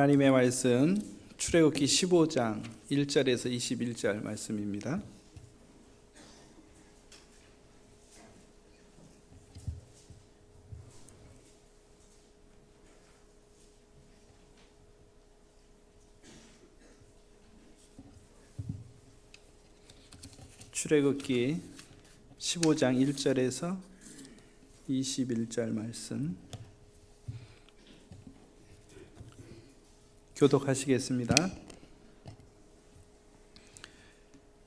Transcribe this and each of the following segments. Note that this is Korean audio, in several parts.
하나님의 말씀 출애굽기 15장 1절에서 21절 말씀입니다. 출애굽기 15장 1절에서 21절 말씀 교독하시겠습니다.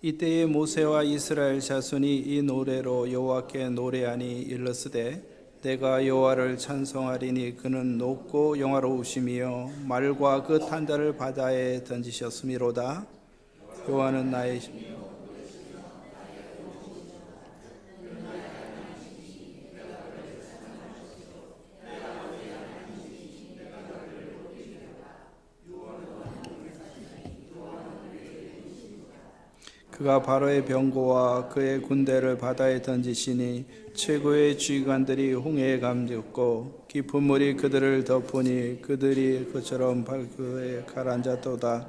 이때에 모세와 이스라엘 자손이 이 노래로 여호와께 노래하니 일렀으되 내가 여호와를 찬송하리니 그는 높고 영화로우시며 말과 그 탄자를 바다에 던지셨음이로다. 여호와는 나의 그가 바로의 병거와 그의 군대를 바다에 던지시니 최고의 지휘관들이 홍해에 감겼고 깊은 물이 그들을 덮으니 그들이 그처럼 발그에 가라앉았도다.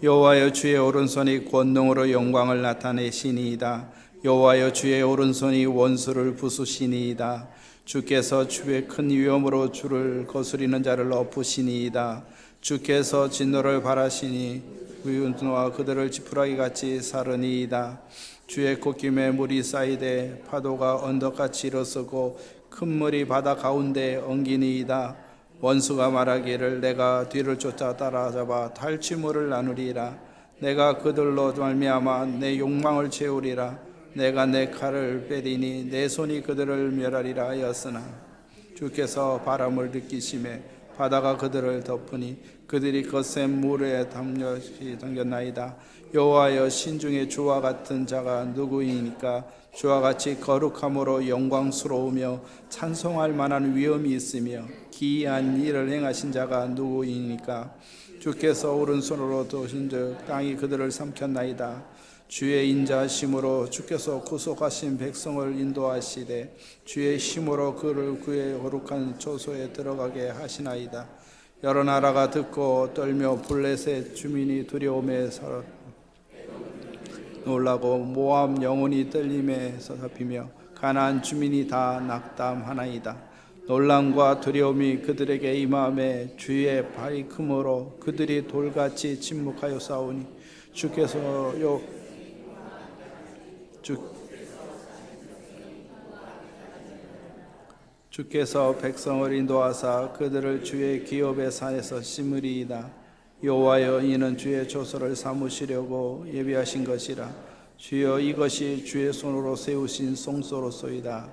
여호와여 주의 오른손이 권능으로 영광을 나타내시니이다. 여호와여 주의 오른손이 원수를 부수시니이다. 주께서 주의 큰 위엄으로 주를 거스리는 자를 엎으시니이다. 주께서 진노를 발하시니 위운노와 그들을 지푸라기같이 사르니이다. 주의 콧김에 물이 쌓이되 파도가 언덕같이 일어서고 큰 물이 바다 가운데 엉기니이다. 원수가 말하기를 내가 뒤를 쫓아 따라잡아 탈취물을 나누리라. 내가 그들로 말미암아 내 욕망을 채우리라. 내가 내 칼을 빼리니 내 손이 그들을 멸하리라 하였으나 주께서 바람을 느끼심에 바다가 그들을 덮으니 그들이 거센 물에 담겼나이다. 여호와여 신중에 주와 같은 자가 누구이니까? 주와 같이 거룩함으로 영광스러우며 찬송할 만한 위엄이 있으며 기이한 일을 행하신 자가 누구이니까? 주께서 오른손으로 도신즉 땅이 그들을 삼켰나이다. 주의 인자하심으로 주께서 구속하신 백성을 인도하시되 주의 힘으로 그를 그의 거룩한 초소에 들어가게 하시나이다. 여러 나라가 듣고 떨며 블레셋 주민이 두려움에 놀라고 모압 영혼이 떨림에 잡히며 가나안 주민이 다 낙담하나이다. 놀람과 두려움이 그들에게 임함에 주의 발이 크므로 그들이 돌같이 침묵하여 싸우니 주께서 백성을 인도하사 그들을 주의 기업의 산에서 심으리이다. 여호와여 이는 주의 조서를 삼으시려고 예비하신 것이라. 주여 이것이 주의 손으로 세우신 송소로소이다.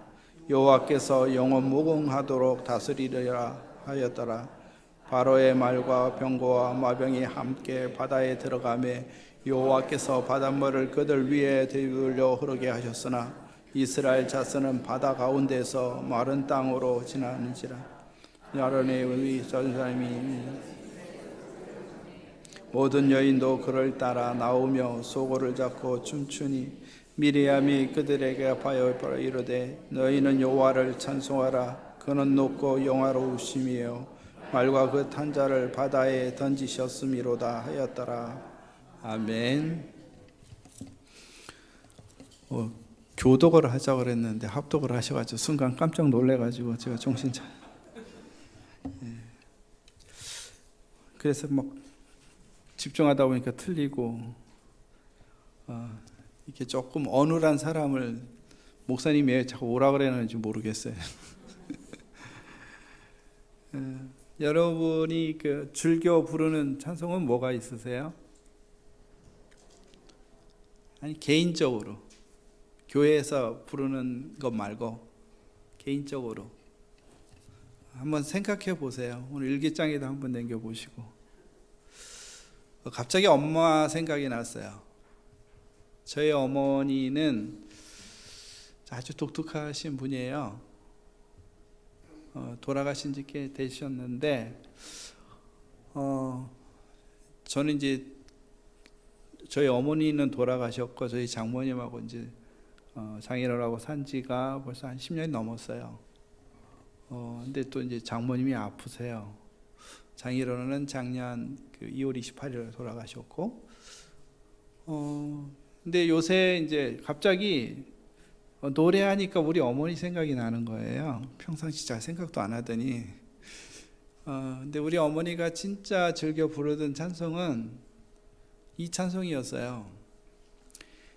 여호와께서 영원 무궁하도록 다스리리라 하였더라. 바로의 말과 병거와 마병이 함께 바다에 들어가매 여호와께서 바닷물을 그들 위에 되돌려 흐르게 하셨으나 이스라엘 자손은 바다 가운데서 마른 땅으로 지나는지라. 야론의 전사님이 모든 여인도 그를 따라 나오며 소고를 잡고 춤추니 미리암이 그들에게 하여 이르되 너희는 여호와를 찬송하라. 그는 높고 영화로우시며 말과 그 탄자를 바다에 던지셨음이로다 하였더라. 아멘. 교독을 하자고 그랬는데 합독을 하셔가지고 순간 깜짝 놀래가지고 제가 정신 차. 그래서 막 집중하다 보니까 틀리고 이게 조금 어눌한 사람을 목사님이 왜 자꾸 오라 그러는지 모르겠어요. 여러분이 그 즐겨 부르는 찬송은 뭐가 있으세요? 아니 개인적으로 교회에서 부르는 것 말고 개인적으로 한번 생각해 보세요. 오늘 일기장에도 한번 남겨보시고. 갑자기 엄마 생각이 났어요. 저희 어머니는 아주 독특하신 분이에요. 돌아가신 지 꽤 되셨는데 저는 이제 저희 어머니는 돌아가셨고 저희 장모님하고 이제 장인어른하고 산 지가 벌써 한 10년이 넘었어요. 근데 또 이제 장모님이 아프세요. 장인어른은 작년 2월 28일에 돌아가셨고, 근데 요새 이제 갑자기 노래하니까 우리 어머니 생각이 나는 거예요. 평상시 잘 생각도 안 하더니. 근데 우리 어머니가 진짜 즐겨 부르던 찬송은 이 찬송이었어요.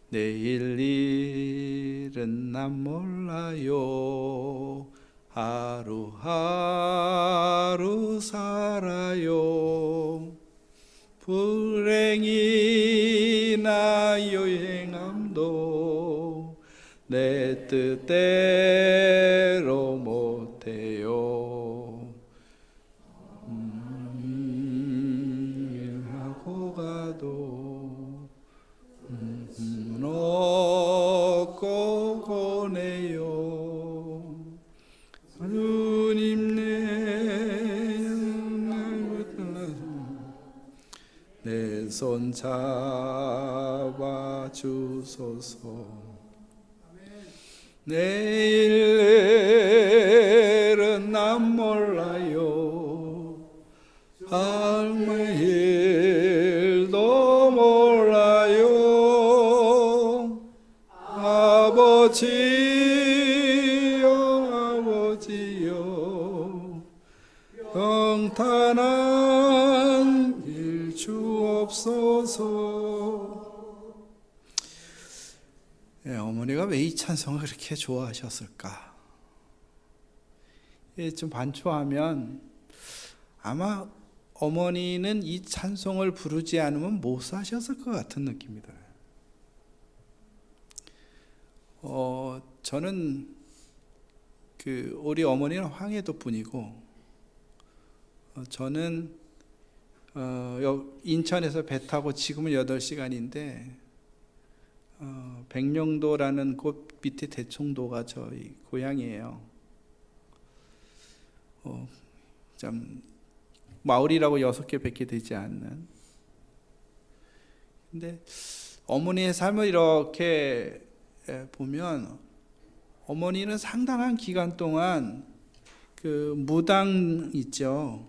내일 일은 난 몰라요. 하루하루 살아요. 불행이나 여행함도 내 뜻대로 못해요. 일하고 가도 없고 고네요. 주님 내 손 잡아 주소서. 내일은 난 몰라요. 삶의 일도 몰라요. 아버지요 평탄한 일 주옵소서. 어머니가 왜 이 찬송을 그렇게 좋아하셨을까? 좀 반추하면 아마 어머니는 이 찬송을 부르지 않으면 못 사셨을 것 같은 느낌이 들어요. 저는 우리 어머니는 황해도 분이고, 저는 인천에서 배 타고 지금은 8시간인데 백령도라는 곳 밑에 대청도가 저희 고향이에요. 참 마을이라고 6개밖에 되지 않는. 근데 어머니의 삶을 이렇게 보면 어머니는 상당한 기간 동안 무당 있죠.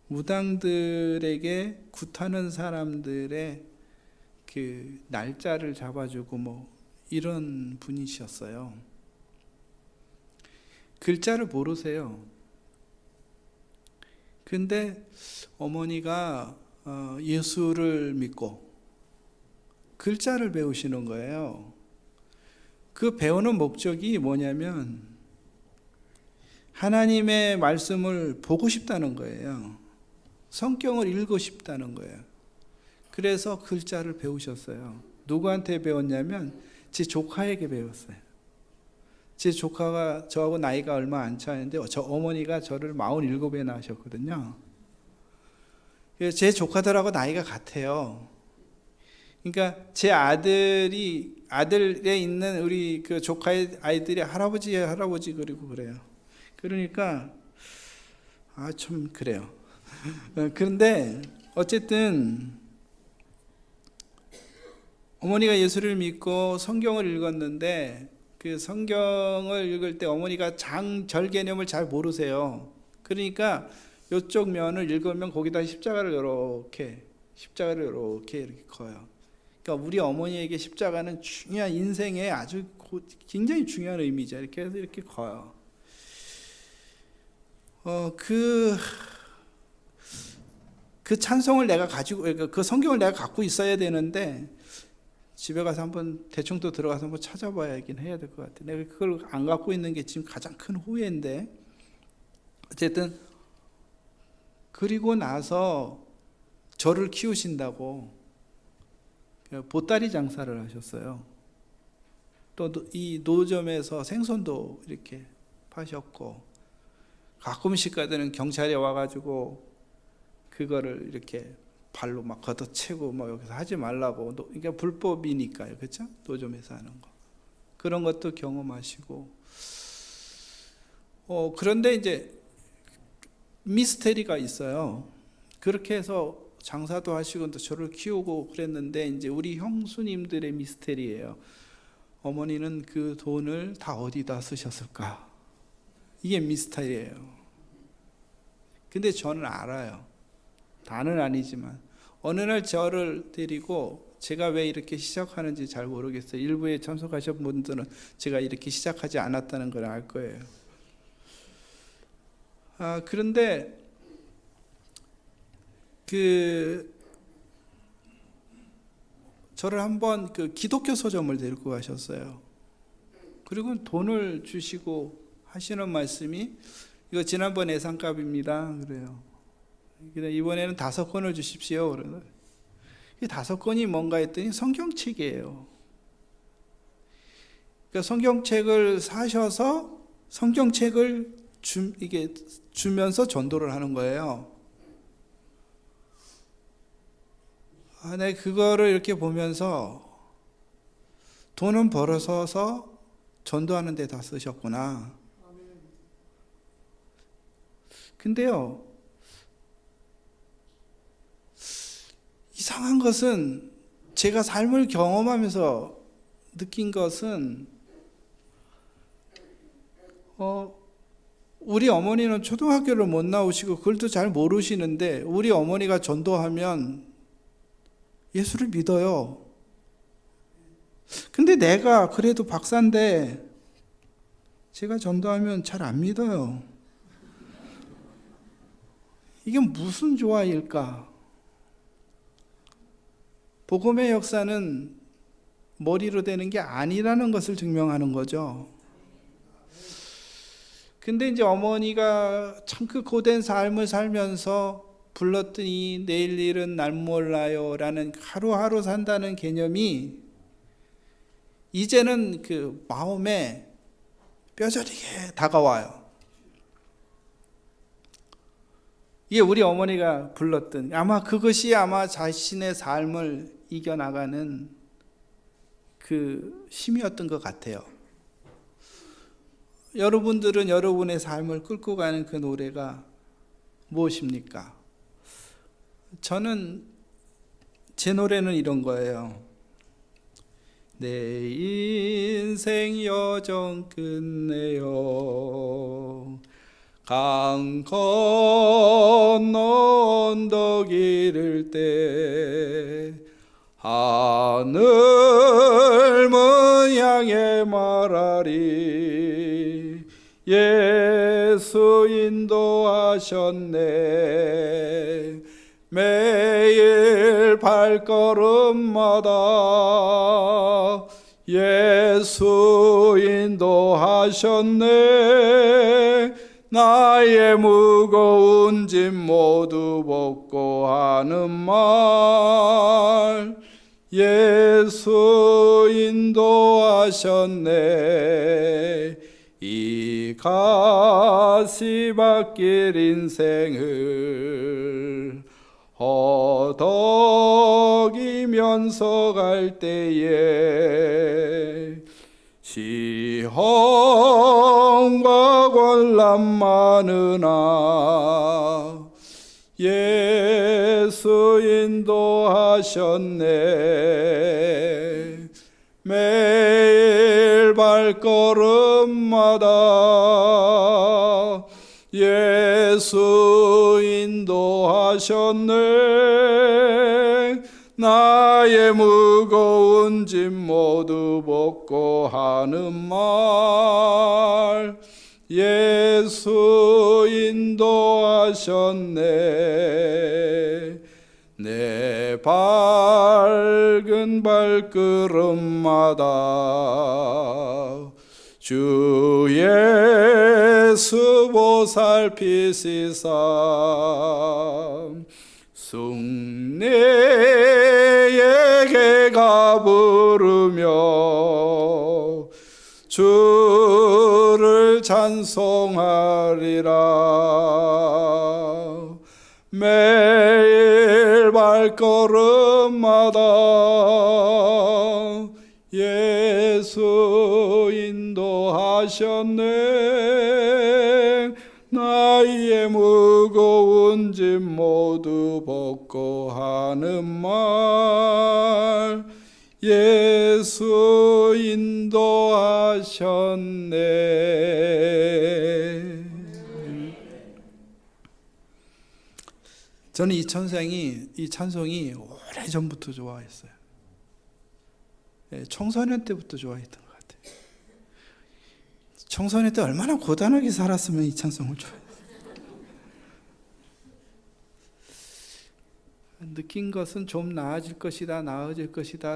무당들에게 굿하는 사람들의 날짜를 잡아주고 이런 분이셨어요. 글자를 모르세요. 근데 어머니가 예수를 믿고 글자를 배우시는 거예요. 그 배우는 목적이 뭐냐면 하나님의 말씀을 보고 싶다는 거예요. 성경을 읽고 싶다는 거예요. 그래서 글자를 배우셨어요. 누구한테 배웠냐면 제 조카에게 배웠어요. 제 조카가 저하고 나이가 얼마 안 차는데 저 어머니가 저를 47에 낳으셨거든요. 제 조카들하고 나이가 같아요. 그러니까 제 아들에 있는 우리 조카의 아이들이 할아버지 그리고 그래요. 그러니까 좀 그래요. 그런데 어쨌든 어머니가 예수를 믿고 성경을 읽었는데 그 성경을 읽을 때 어머니가 장절 개념을 잘 모르세요. 그러니까 이쪽 면을 읽으면 거기다 십자가를 이렇게 커요. 그러니까 우리 어머니에게 십자가는 중요한 인생의 아주 굉장히 중요한 의미죠. 이렇게 해서 이렇게 커요. 그 찬송을 내가 가지고, 그 성경을 내가 갖고 있어야 되는데 집에 가서 한번 대충도 들어가서 한번 찾아봐야긴 해야 될 것 같아요. 내가 그걸 안 갖고 있는 게 지금 가장 큰 후회인데, 어쨌든 그리고 나서 저를 키우신다고 보따리 장사를 하셨어요. 또 이 노점에서 생선도 이렇게 파셨고, 가끔씩 가서는 경찰에 와가지고 그거를 이렇게 발로 막 걷어채고 여기서 하지 말라고. 그러니까 불법이니까요, 그렇죠? 노점에서 하는 거 그런 것도 경험하시고. 그런데 이제 미스테리가 있어요. 그렇게 해서 장사도 하시고 또 저를 키우고 그랬는데 이제 우리 형수님들의 미스테리예요. 어머니는 그 돈을 다 어디다 쓰셨을까? 이게 미스터리예요. 근데 저는 알아요. 다는 아니지만 어느 날 저를 데리고 제가 왜 이렇게 시작하는지 잘 모르겠어요. 일부에 참석하신 분들은 제가 이렇게 시작하지 않았다는 걸 알 거예요. 그런데 저를 한번 기독교 서점을 데리고 가셨어요. 그리고 돈을 주시고 하시는 말씀이, 이거 지난번 예상값입니다. 그래요. 이번에는 5권을 주십시오. 그러는 이 5권이 뭔가 했더니 성경책이에요. 그러니까 성경책을 사셔서 성경책을 주면서 전도를 하는 거예요. 네, 그거를 이렇게 보면서 돈은 벌어서 전도하는 데 다 쓰셨구나. 근데요, 이상한 것은 제가 삶을 경험하면서 느낀 것은 우리 어머니는 초등학교를 못 나오시고 글도 잘 모르시는데 우리 어머니가 전도하면 예수를 믿어요. 근데 내가 그래도 박사인데 제가 전도하면 잘 안 믿어요. 이게 무슨 조화일까? 복음의 역사는 머리로 되는 게 아니라는 것을 증명하는 거죠. 근데 이제 어머니가 참 그 고된 삶을 살면서 불렀더니 내일 일은 날 몰라요 라는 하루하루 산다는 개념이 이제는 그 마음에 뼈저리게 다가와요. 이게 우리 어머니가 불렀던, 아마 그것이 아마 자신의 삶을 이겨나가는 그 힘이었던 것 같아요. 여러분들은 여러분의 삶을 끌고 가는 그 노래가 무엇입니까? 저는 제 노래는 이런 거예요. 내 인생 여정 끝내요. 강 건너 언덕 이를 때 하늘문 향해 말하리. 예수 인도하셨네. 매일 발걸음마다 예수 인도하셨네. 나의 무거운 짐 모두 벗고 하는 말. 예수 인도하셨네. 이 가시밭길 인생을 허덕이면서 갈 때에 시험과 곤란 많으나 예수 인도하셨네. 매일 발걸음마다 예수 인도하셨네. 나의 무거운 짐 모두 벗고 하는 말. 예수 인도하셨네. 내 밝은 발걸음마다 주 예수 보살피시사 숭례에게 가부르며 주를 찬송하리라. 매일 발걸음마다 예수 인도하셨네. 나의 무거운 짐 모두 벗고 하는 말. 예수 인도하셨네. 저는 이 찬송이 오래전부터 좋아했어요. 청소년 때부터 좋아했던 것 같아요. 청소년 때 얼마나 고단하게 살았으면 이 찬송을 좋아했어요. 느낀 것은 좀 나아질 것이다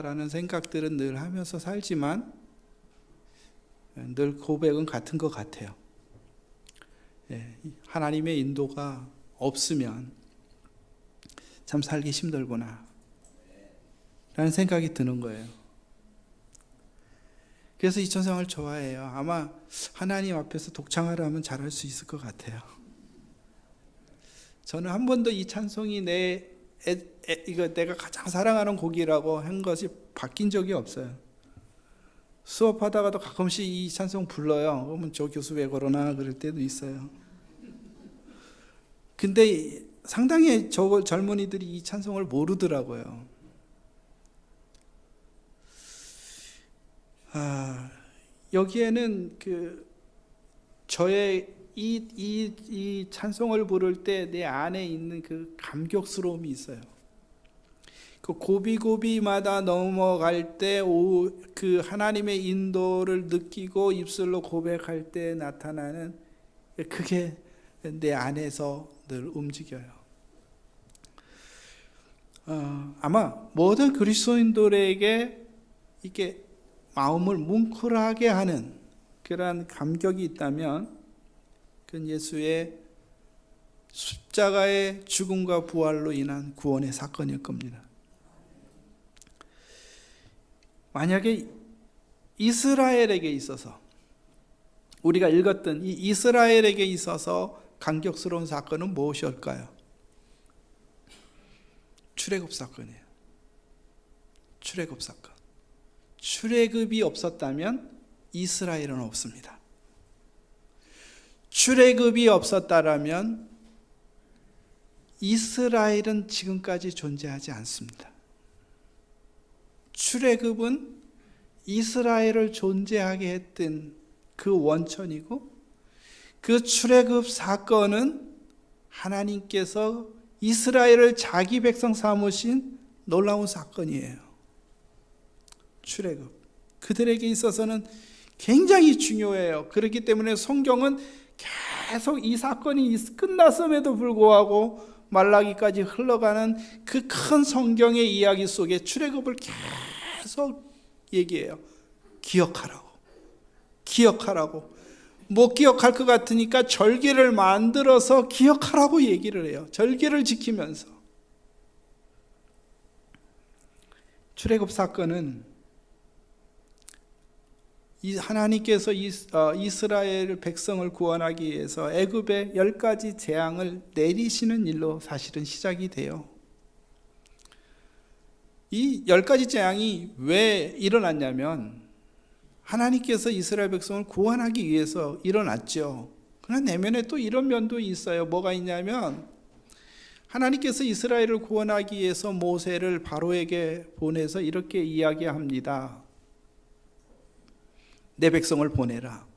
라는 생각들은 늘 하면서 살지만 늘 고백은 같은 것 같아요. 하나님의 인도가 없으면 참 살기 힘들구나 라는 생각이 드는 거예요. 그래서 이 찬송을 좋아해요. 아마 하나님 앞에서 독창하라면 잘할 수 있을 것 같아요. 저는 한 번도 이 찬송이 내가 가장 사랑하는 곡이라고 한 것이 바뀐 적이 없어요. 수업하다가도 가끔씩 이 찬송 불러요. 그러면 저 교수 왜 그러나 그럴 때도 있어요. 근데 상당히 젊은이들이 이 찬송을 모르더라고요. 여기에는 저의 이 찬송을 부를 때 내 안에 있는 그 감격스러움이 있어요. 그 고비고비마다 넘어갈 때 그 하나님의 인도를 느끼고 입술로 고백할 때 나타나는 그게 내 안에서 늘 움직여요. 아마 모든 그리스도인들에게 이게 마음을 뭉클하게 하는 그러한 감격이 있다면 그건 예수의 십자가의 죽음과 부활로 인한 구원의 사건일 겁니다. 만약에 이스라엘에게 있어서 우리가 읽었던 이 이스라엘에게 있어서 감격스러운 사건은 무엇일까요? 출애굽 사건이에요. 출애굽 사건. 출애굽이 없었다면 이스라엘은 없습니다. 출애굽이 없었다라면 이스라엘은 지금까지 존재하지 않습니다. 출애굽은 이스라엘을 존재하게 했던 그 원천이고, 그 출애굽 사건은 하나님께서 이스라엘을 자기 백성 삼으신 놀라운 사건이에요. 출애굽 그들에게 있어서는 굉장히 중요해요. 그렇기 때문에 성경은 계속 이 사건이 끝났음에도 불구하고 말라기까지 흘러가는 그 큰 성경의 이야기 속에 출애굽을 계속 얘기해요. 기억하라고. 못 기억할 것 같으니까 절기를 만들어서 기억하라고 얘기를 해요. 절기를 지키면서. 출애굽 사건은 하나님께서 이스라엘 백성을 구원하기 위해서 애굽에 10가지 재앙을 내리시는 일로 사실은 시작이 돼요. 이 10가지 재앙이 왜 일어났냐면 하나님께서 이스라엘 백성을 구원하기 위해서 일어났죠. 그러나 내면에 또 이런 면도 있어요. 뭐가 있냐면 하나님께서 이스라엘을 구원하기 위해서 모세를 바로에게 보내서 이렇게 이야기합니다. 내 백성을 보내라.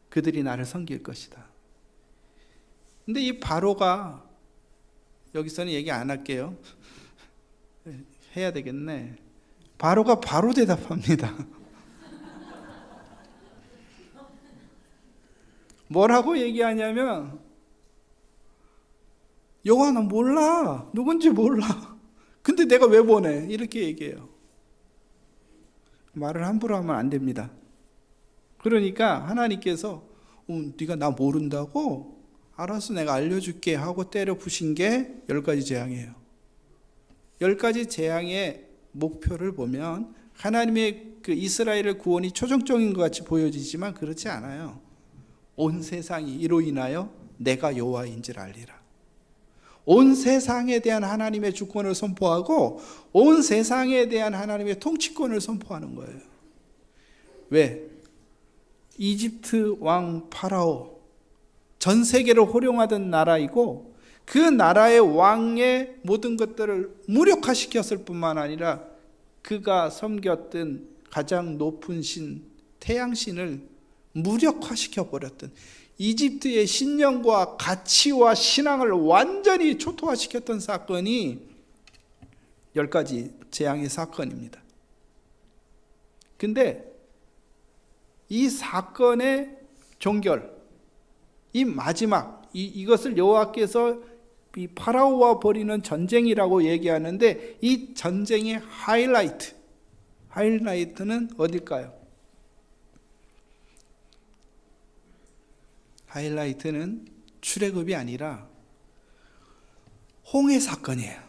그들이 나를 섬길 것이다. 근데 이 바로가, 여기서는 얘기 안 할게요. 해야 되겠네. 바로가 바로 대답합니다. 뭐라고 얘기하냐면, 여호와 나 몰라. 누군지 몰라. 근데 내가 왜 보내? 이렇게 얘기해요. 말을 함부로 하면 안 됩니다. 그러니까 하나님께서 네가 나 모른다고? 알았어, 내가 알려줄게 하고 때려 부신 게 10가지 재앙이에요. 10가지 재앙의 목표를 보면 하나님의 그 이스라엘의 구원이 초정적인 것 같이 보여지지만 그렇지 않아요. 온 세상이 이로 인하여 내가 여호와인지를 알리라. 온 세상에 대한 하나님의 주권을 선포하고 온 세상에 대한 하나님의 통치권을 선포하는 거예요. 왜? 이집트 왕 파라오, 전 세계를 호령하던 나라이고 그 나라의 왕의 모든 것들을 무력화시켰을 뿐만 아니라 그가 섬겼던 가장 높은 신 태양신을 무력화시켜버렸던 이집트의 신념과 가치와 신앙을 완전히 초토화시켰던 사건이 10가지 재앙의 사건입니다. 근데 이 사건의 종결, 이 마지막, 이것을 여호와께서 이 파라오와 벌이는 전쟁이라고 얘기하는데, 이 전쟁의 하이라이트는 어딜까요? 하이라이트는 출애굽이 아니라 홍해 사건이에요.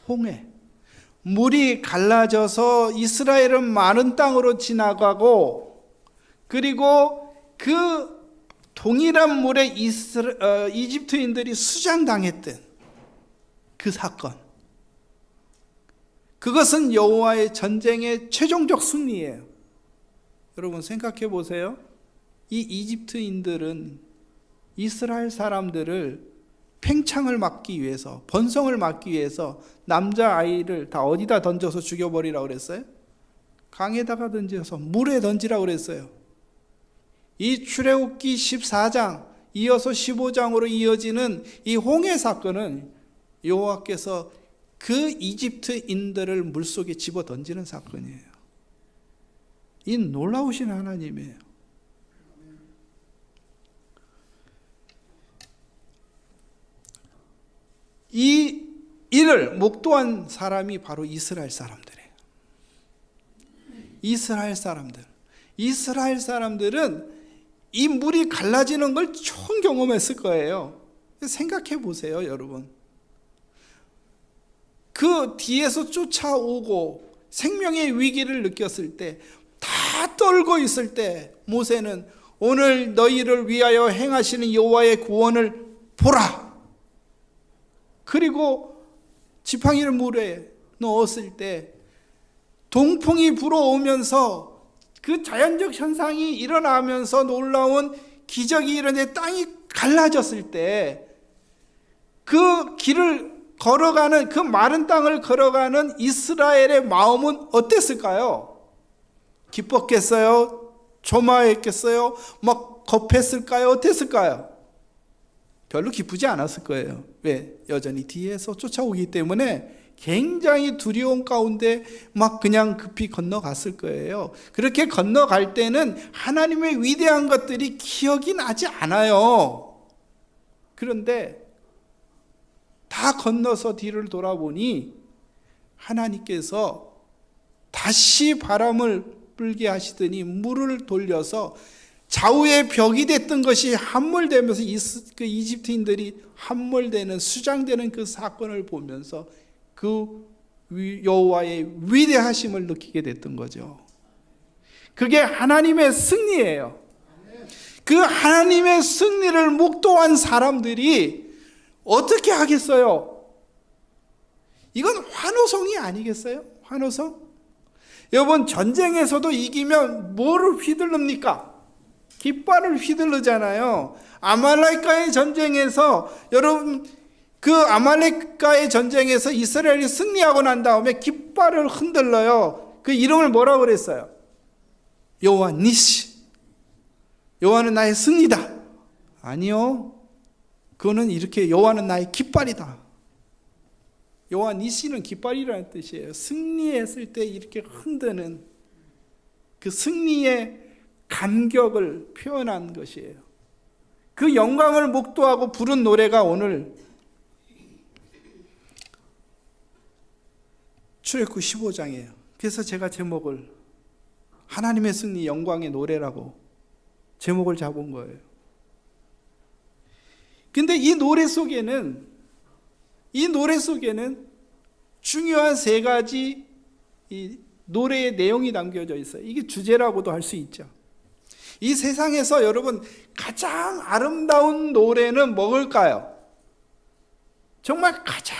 홍해. 물이 갈라져서 이스라엘은 마른 땅으로 지나가고, 그리고 그 동일한 물에 이집트인들이 수장당했던 그 사건. 그것은 여호와의 전쟁의 최종적 승리예요. 여러분 생각해 보세요. 이 이집트인들은 이스라엘 사람들을 팽창을 막기 위해서, 번성을 막기 위해서 남자아이를 다 어디다 던져서 죽여버리라고 그랬어요? 강에다가 던져서 물에 던지라고 그랬어요. 이 출애굽기 14장 이어서 15장으로 이어지는 이 홍해 사건은 여호와께서 그 이집트인들을 물속에 집어 던지는 사건이에요. 이 놀라우신 하나님이에요. 이 일을 목도한 사람이 바로 이스라엘 사람들이에요. 이스라엘 사람들은 이 물이 갈라지는 걸 처음 경험했을 거예요. 생각해 보세요, 여러분. 그 뒤에서 쫓아오고 생명의 위기를 느꼈을 때, 다 떨고 있을 때 모세는 오늘 너희를 위하여 행하시는 여호와의 구원을 보라. 그리고 지팡이를 물에 넣었을 때 동풍이 불어오면서 그 자연적 현상이 일어나면서 놀라운 기적이 일어나는데, 땅이 갈라졌을 때 그 길을 걸어가는, 그 마른 땅을 걸어가는 이스라엘의 마음은 어땠을까요? 기뻤겠어요? 조마했겠어요? 막 겁했을까요? 어땠을까요? 별로 기쁘지 않았을 거예요. 왜? 여전히 뒤에서 쫓아오기 때문에 굉장히 두려움 가운데 막 그냥 급히 건너갔을 거예요. 그렇게 건너갈 때는 하나님의 위대한 것들이 기억이 나지 않아요. 그런데 다 건너서 뒤를 돌아보니 하나님께서 다시 바람을 불게 하시더니 물을 돌려서 좌우의 벽이 됐던 것이 함몰되면서 그 이집트인들이 함몰되는, 수장되는 그 사건을 보면서 그 여호와의 위대하심을 느끼게 됐던 거죠. 그게 하나님의 승리예요. 그 하나님의 승리를 목도한 사람들이 어떻게 하겠어요? 이건 환호성이 아니겠어요? 환호성? 여러분, 전쟁에서도 이기면 뭐를 휘둘릅니까? 깃발을 휘두르잖아요. 아말렉과의 전쟁에서, 여러분, 그 아말렉과의 전쟁에서 이스라엘이 승리하고 난 다음에 깃발을 흔들러요. 그 이름을 뭐라고 그랬어요? 여호와 니시. 여호와는 나의 승리다. 아니요. 그거는 이렇게 여호와는 나의 깃발이다. 여호와 니시는 깃발이라는 뜻이에요. 승리했을 때 이렇게 흔드는 그 승리의 감격을 표현한 것이에요. 그 영광을 목도하고 부른 노래가 오늘 출애굽기 15장이에요. 그래서 제가 제목을 하나님의 승리 영광의 노래라고 제목을 잡은 거예요. 근데 이 노래 속에는 중요한 3가지 이 노래의 내용이 담겨져 있어요. 이게 주제라고도 할 수 있죠. 이 세상에서 여러분 가장 아름다운 노래는 뭘까요? 정말 가장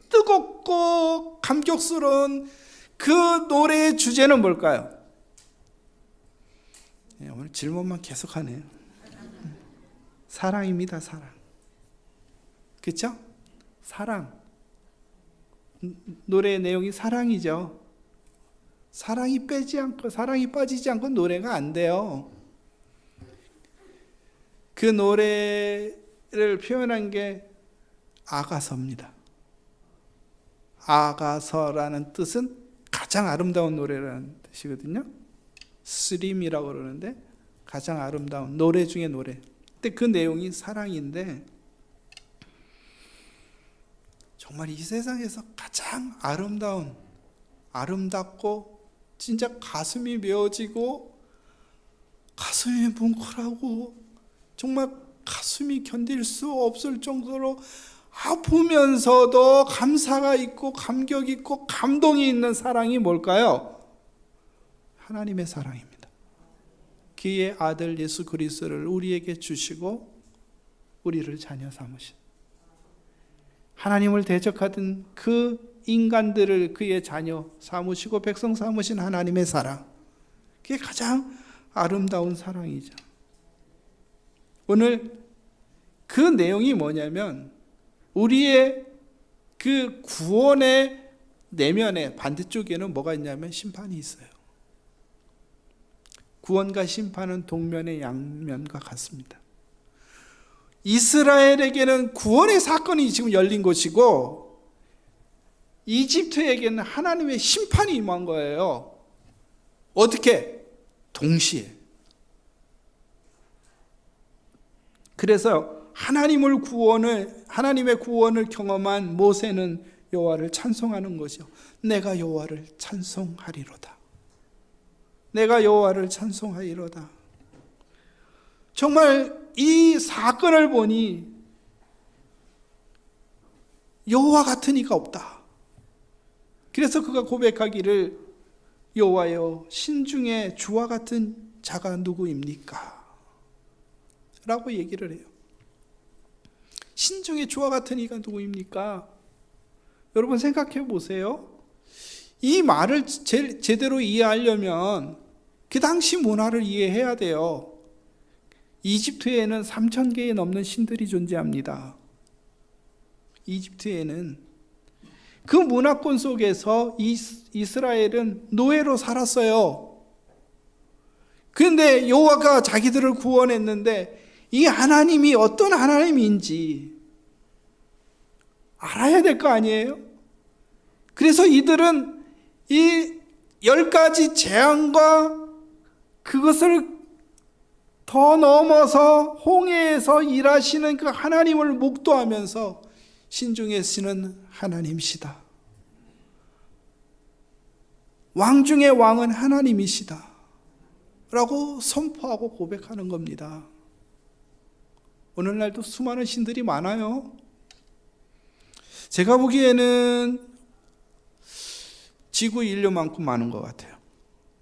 뜨겁고 감격스러운 그 노래의 주제는 뭘까요? 오늘 질문만 계속하네요. 사랑입니다. 사랑. 그렇죠? 사랑. 노래의 내용이 사랑이죠. 사랑이 빠지지 않고 노래가 안 돼요. 그 노래를 표현한 게 아가서입니다. 아가서라는 뜻은 가장 아름다운 노래라는 뜻이거든요. 스림이라고 그러는데 가장 아름다운 노래 중에 노래. 근데 그 내용이 사랑인데 정말 이 세상에서 가장 아름답고 진짜 가슴이 메어지고 가슴이 뭉클하고 정말 가슴이 견딜 수 없을 정도로 아프면서도 감사가 있고 감격 있고 감동이 있는 사랑이 뭘까요? 하나님의 사랑입니다. 그의 아들 예수 그리스도를 우리에게 주시고 우리를 자녀 삼으신, 하나님을 대적하던 그 인간들을 그의 자녀 삼으시고 백성 삼으신 하나님의 사랑, 그게 가장 아름다운 사랑이죠. 오늘 그 내용이 뭐냐면 우리의 그 구원의 내면에 반대쪽에는 뭐가 있냐면 심판이 있어요. 구원과 심판은 동면의 양면과 같습니다. 이스라엘에게는 구원의 사건이 지금 열린 것이고 이집트에게는 하나님의 심판이 임한 거예요. 어떻게? 동시에. 그래서 하나님의 구원을 경험한 모세는 여호와를 찬송하는 것이요. 내가 여호와를 찬송하리로다. 내가 여호와를 찬송하리로다. 정말 이 사건을 보니 여호와 같은 이가 없다. 그래서 그가 고백하기를 여호와여 신중에 주와 같은 자가 누구입니까? 라고 얘기를 해요. 신중에 주와 같은 이가 누구입니까? 여러분 생각해 보세요. 이 말을 제대로 이해하려면 그 당시 문화를 이해해야 돼요. 이집트에는 3,000개에 넘는 신들이 존재합니다. 이집트에는 그 문화권 속에서 이스라엘은 노예로 살았어요. 그런데 여호와가 자기들을 구원했는데 이 하나님이 어떤 하나님인지 알아야 될 거 아니에요? 그래서 이들은 이 10가지 재앙과 그것을 더 넘어서 홍해에서 일하시는 그 하나님을 목도하면서 신중하시는 하나님이시다. 왕 중의 왕은 하나님이시다. 라고 선포하고 고백하는 겁니다. 오늘날도 수많은 신들이 많아요. 제가 보기에는 지구 인류만큼 많은 것 같아요.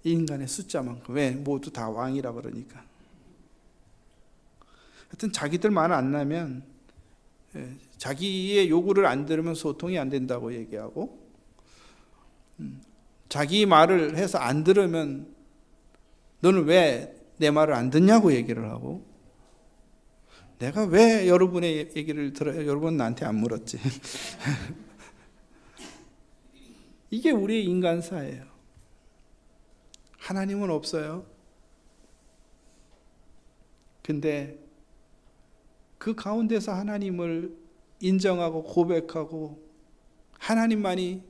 인간의 숫자만큼. 왜? 모두 다 왕이라 그러니까. 하여튼 자기들 말 안 나면 자기의 요구를 안 들으면 소통이 안 된다고 얘기하고 자기 말을 해서 안 들으면 너는 왜 내 말을 안 듣냐고 얘기를 하고 내가 왜 여러분의 얘기를 들어요? 여러분 나한테 안 물었지. 이게 우리의 인간사예요. 하나님은 없어요. 근데 그 가운데서 하나님을 인정하고 고백하고 하나님만이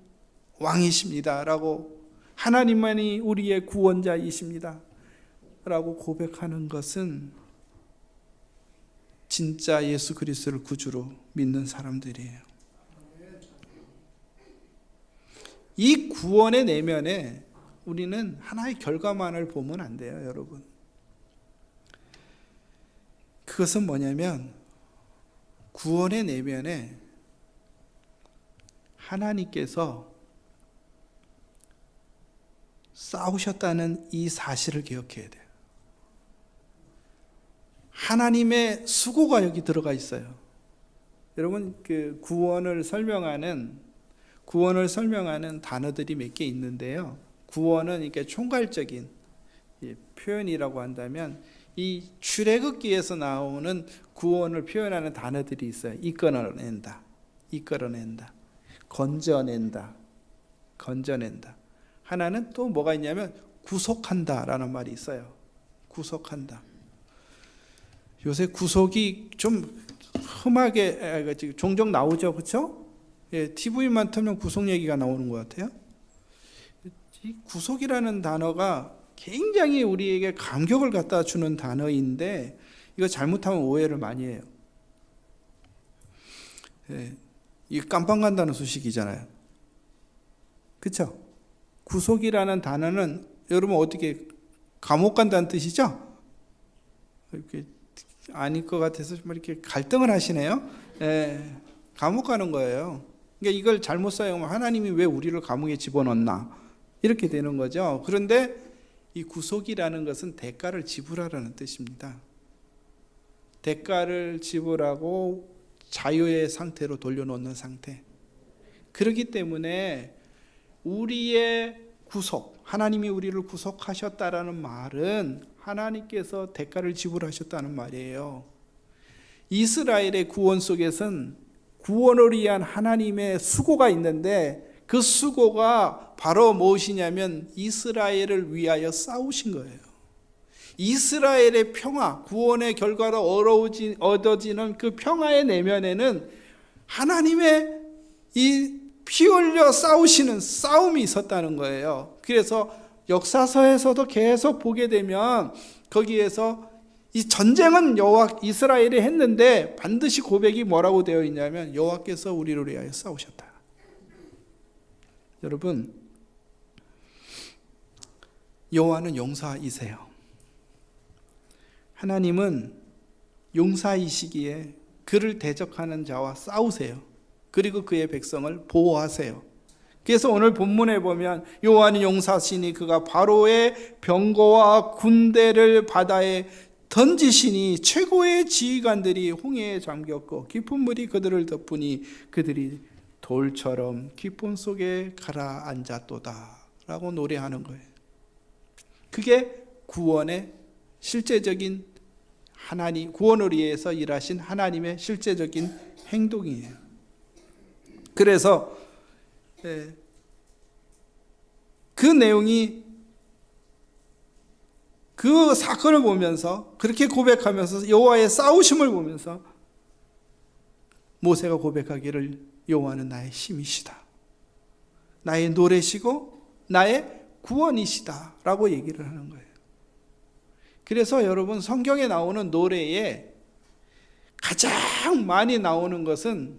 왕이십니다 라고, 하나님만이 우리의 구원자이십니다 라고 고백하는 것은 진짜 예수 그리스도를 구주로 믿는 사람들이에요. 이 구원의 내면에 우리는 하나의 결과만을 보면 안 돼요, 여러분. 그것은 뭐냐면 구원의 내면에 하나님께서 싸우셨다는 이 사실을 기억해야 돼요. 하나님의 수고가 여기 들어가 있어요. 여러분 그 구원을 설명하는 단어들이 몇 개 있는데요. 구원은 이렇게 총괄적인 표현이라고 한다면 이 출애굽기에서 나오는 구원을 표현하는 단어들이 있어요. 이끌어낸다, 건져낸다. 하나는 또 뭐가 있냐면 구속한다라는 말이 있어요. 구속한다. 요새 구속이 좀 험하게 종종 나오죠, 그렇죠? 예, TV만 틀면 구속 얘기가 나오는 것 같아요. 이 구속이라는 단어가 굉장히 우리에게 감격을 갖다 주는 단어인데 이거 잘못하면 오해를 많이 해요. 예, 이게 깜빵 간다는 소식이잖아요. 그렇죠? 구속이라는 단어는 여러분 어떻게 감옥 간다는 뜻이죠? 이렇게 아닐 것 같아서 좀 이렇게 갈등을 하시네요. 예, 감옥 가는 거예요. 그러니까 이걸 잘못 사용하면 하나님이 왜 우리를 감옥에 집어넣나 이렇게 되는 거죠. 그런데 이 구속이라는 것은 대가를 지불하라는 뜻입니다. 대가를 지불하고 자유의 상태로 돌려놓는 상태. 그렇기 때문에 우리의 구속, 하나님이 우리를 구속하셨다라는 말은 하나님께서 대가를 지불하셨다는 말이에요. 이스라엘의 구원 속에서는 구원을 위한 하나님의 수고가 있는데 그 수고가 바로 무엇이냐면 이스라엘을 위하여 싸우신 거예요. 이스라엘의 평화, 구원의 결과로 얻어지는 그 평화의 내면에는 하나님의 이 피 흘려 싸우시는 싸움이 있었다는 거예요. 그래서 역사서에서도 계속 보게 되면 거기에서 이 전쟁은 이스라엘이 했는데 반드시 고백이 뭐라고 되어 있냐면 여호와께서 우리를 위하여 싸우셨다. 여러분, 여호와는 용사이세요. 하나님은 용사이시기에 그를 대적하는 자와 싸우세요. 그리고 그의 백성을 보호하세요. 그래서 오늘 본문에 보면 여호와는 용사시니 그가 바로의 병거와 군대를 바다에 던지시니 최고의 지휘관들이 홍해에 잠겼고 깊은 물이 그들을 덮으니 그들이 돌처럼 깊은 속에 가라앉았도다 라고 노래하는 거예요. 그게 구원의 실제적인 하나님, 구원을 위해서 일하신 하나님의 실제적인 행동이에요. 그래서 그 내용이 그 사건을 보면서 그렇게 고백하면서 여호와의 싸우심을 보면서 모세가 고백하기를 여호와는 나의 힘이시다, 나의 노래시고 나의 구원이시다 라고 얘기를 하는 거예요. 그래서 여러분 성경에 나오는 노래에 가장 많이 나오는 것은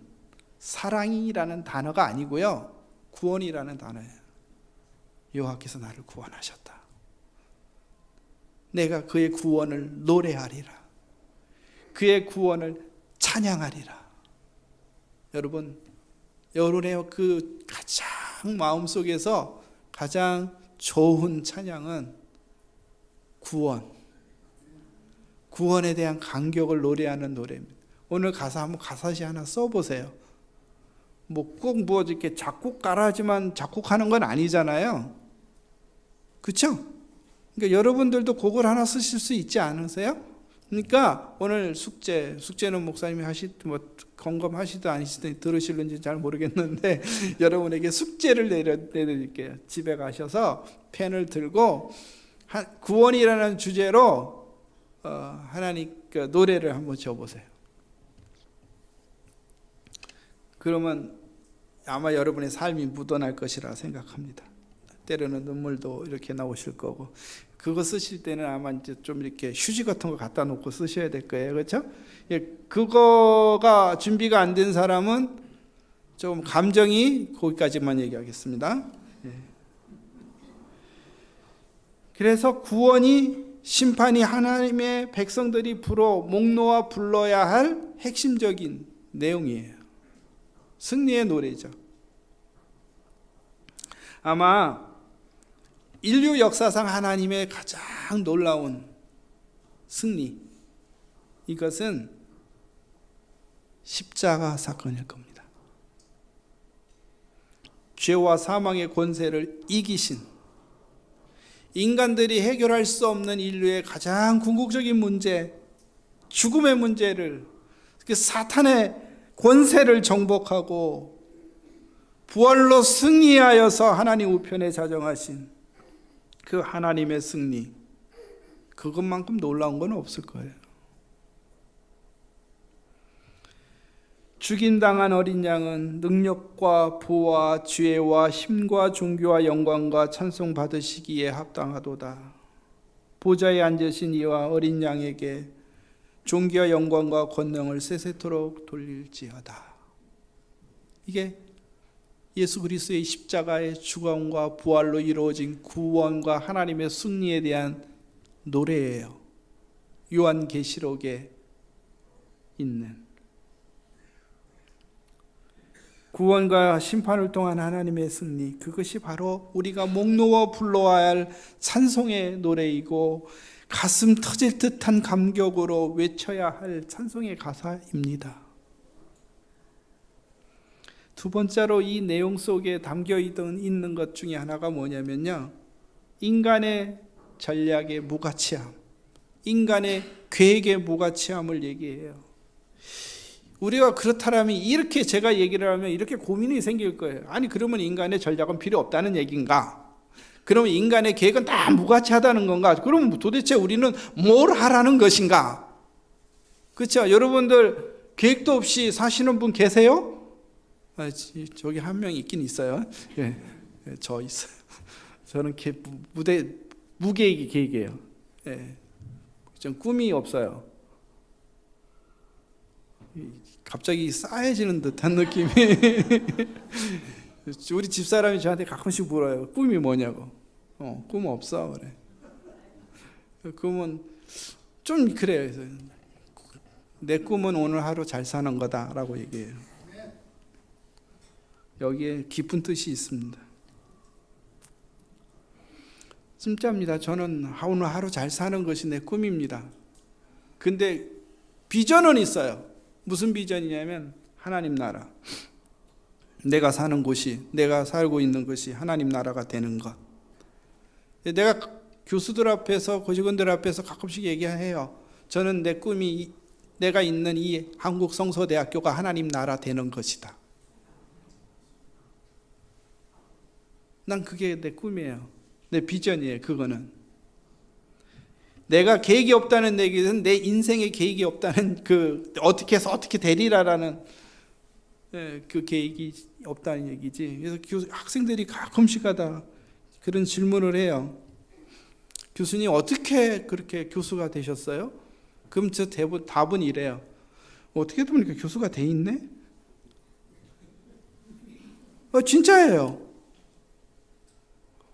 사랑이라는 단어가 아니고요, 구원이라는 단어예요. 여호와께서 나를 구원하셨다, 내가 그의 구원을 노래하리라, 그의 구원을 찬양하리라. 여러분, 여러분의 그 가장 마음속에서 가장 좋은 찬양은 구원에 대한 감격을 노래하는 노래입니다. 오늘 가사 한번 가사시 하나 써보세요. 꼭 이렇게 작곡가라지만 작곡하는 건 아니잖아요. 그렇죠? 그러니까 여러분들도 곡을 하나 쓰실 수 있지 않으세요? 그러니까 오늘 숙제는 목사님이 점검하시든 아니시든 들으실는지 잘 모르겠는데 여러분에게 숙제를 내드릴게요. 집에 가셔서 펜을 들고 구원이라는 주제로 하나님 노래를 한번 지어보세요. 그러면 아마 여러분의 삶이 묻어날 것이라 생각합니다. 때로는 눈물도 이렇게 나오실 거고, 그거 쓰실 때는 아마 이제 좀 이렇게 휴지 같은 거 갖다 놓고 쓰셔야 될 거예요. 그렇죠? 예, 그거가 준비가 안 된 사람은 좀 감정이 거기까지만 얘기하겠습니다. 예. 그래서 구원이, 심판이 하나님의 백성들이 목 놓아 불러야 할 핵심적인 내용이에요. 승리의 노래죠. 아마 인류 역사상 하나님의 가장 놀라운 승리, 이것은 십자가 사건일 겁니다. 죄와 사망의 권세를 이기신, 인간들이 해결할 수 없는 인류의 가장 궁극적인 문제, 죽음의 문제를, 사탄의 권세를 정복하고 부활로 승리하여서 하나님 우편에 자정하신 그 하나님의 승리, 그것만큼 놀라운 건 없을 거예요. 죽임당한 어린 양은 능력과 부와 지혜와 힘과 존귀와 영광과 찬송 받으시기에 합당하도다. 보좌에 앉으신 이와 어린 양에게 존귀와 영광과 권능을 세세토록 돌릴지어다. 이게 예수 그리스도의 십자가의 죽음과 부활로 이루어진 구원과 하나님의 승리에 대한 노래예요. 요한계시록에 있는 구원과 심판을 통한 하나님의 승리, 그것이 바로 우리가 목 놓아 불러야 할 찬송의 노래이고 가슴 터질 듯한 감격으로 외쳐야 할 찬송의 가사입니다. 두 번째로 이 내용 속에 담겨 있는 것 중에 하나가 뭐냐면요, 인간의 전략의 무가치함, 인간의 계획의 무가치함을 얘기해요. 우리가 그렇다면 이렇게 제가 얘기를 하면 이렇게 고민이 생길 거예요. 아니 그러면 인간의 전략은 필요 없다는 얘기인가? 그러면 인간의 계획은 다 무가치하다는 건가? 그럼 도대체 우리는 뭘 하라는 것인가? 그렇죠? 여러분들 계획도 없이 사시는 분 계세요? 저기 한 명 있긴 있어요. 예, 저 있어요. 저는 무계획이 계획이에요. 예, 좀 꿈이 없어요. 갑자기 싸해지는 듯한 느낌이. 우리 집사람이 저한테 가끔씩 물어요. 꿈이 뭐냐고. 꿈 없어 그래. 그러면 좀 그래요. 내 꿈은 오늘 하루 잘 사는 거다라고 얘기해요. 여기에 깊은 뜻이 있습니다. 진짜입니다. 저는 오늘 하루 잘 사는 것이 내 꿈입니다. 근데 비전은 있어요. 무슨 비전이냐면 하나님 나라, 내가 사는 곳이, 내가 살고 있는 것이 하나님 나라가 되는 것. 내가 교수들 앞에서, 고직원들 앞에서 가끔씩 얘기해요. 저는 내 꿈이 내가 있는 이 한국성서대학교가 하나님 나라 되는 것이다. 난 그게 내 꿈이에요. 내 비전이에요. 그거는 내가 계획이 없다는 얘기는 내 인생에 계획이 없다는, 그 어떻게 해서 어떻게 되리라라는 그 계획이 없다는 얘기지. 그래서 학생들이 가끔씩하다 그런 질문을 해요. 교수님 어떻게 그렇게 교수가 되셨어요? 그럼 저 답은 이래요. 어떻게 보니까 교수가 돼 있네? 진짜예요.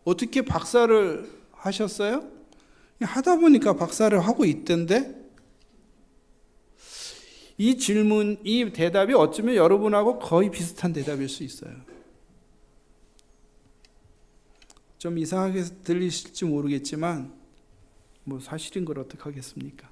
어떻게 박사를 하셨어요? 하다 보니까 박사를 하고 있던데? 이 질문, 이 대답이 어쩌면 여러분하고 거의 비슷한 대답일 수 있어요. 좀 이상하게 들리실지 모르겠지만 뭐 사실인 걸 어떡하겠습니까?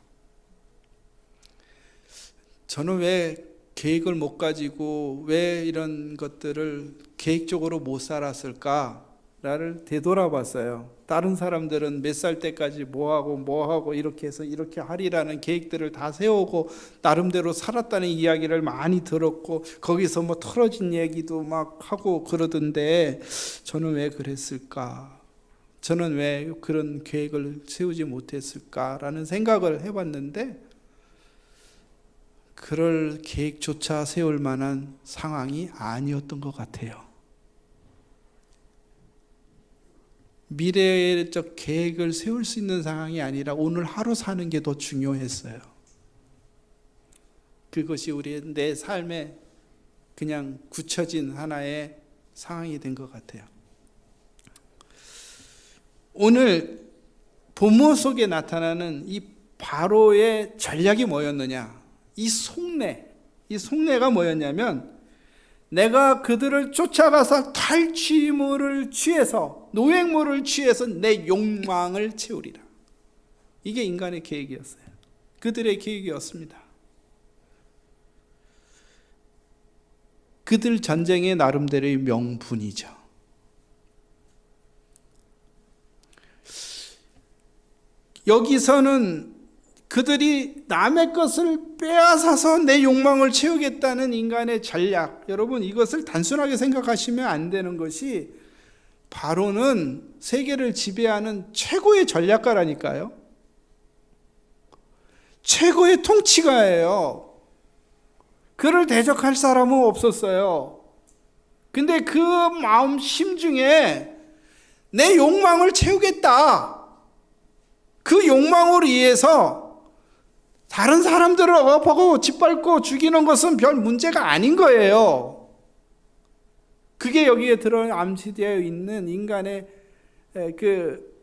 저는 왜 계획을 못 가지고 왜 이런 것들을 계획적으로 못 살았을까? 나를 되돌아봤어요. 다른 사람들은 몇 살 때까지 뭐하고 이렇게 해서 이렇게 하리라는 계획들을 다 세우고 나름대로 살았다는 이야기를 많이 들었고 거기서 뭐 털어진 얘기도 막 하고 그러던데 저는 왜 그랬을까? 저는 왜 그런 계획을 세우지 못했을까라는 생각을 해봤는데 그럴 계획조차 세울 만한 상황이 아니었던 것 같아요. 미래적 계획을 세울 수 있는 상황이 아니라 오늘 하루 사는 게 더 중요했어요. 그것이 내 삶에 그냥 굳혀진 하나의 상황이 된 것 같아요. 오늘 본문 속에 나타나는 이 바로의 전략이 뭐였느냐? 이 속내가 뭐였냐면 내가 그들을 쫓아가서 탈취물을 취해서 노획물을 취해서 내 욕망을 채우리라. 이게 인간의 계획이었어요. 그들의 계획이었습니다. 그들 전쟁의 나름대로의 명분이죠. 여기서는 그들이 남의 것을 빼앗아서 내 욕망을 채우겠다는 인간의 전략, 여러분 이것을 단순하게 생각하시면 안 되는 것이 바로는 세계를 지배하는 최고의 전략가라니까요. 최고의 통치가예요. 그를 대적할 사람은 없었어요. 근데 그 마음 심중에 내 욕망을 채우겠다. 그 욕망을 위해서 다른 사람들을 억압하고 짓밟고 죽이는 것은 별 문제가 아닌 거예요. 그게 여기에 들어 암시되어 있는 인간의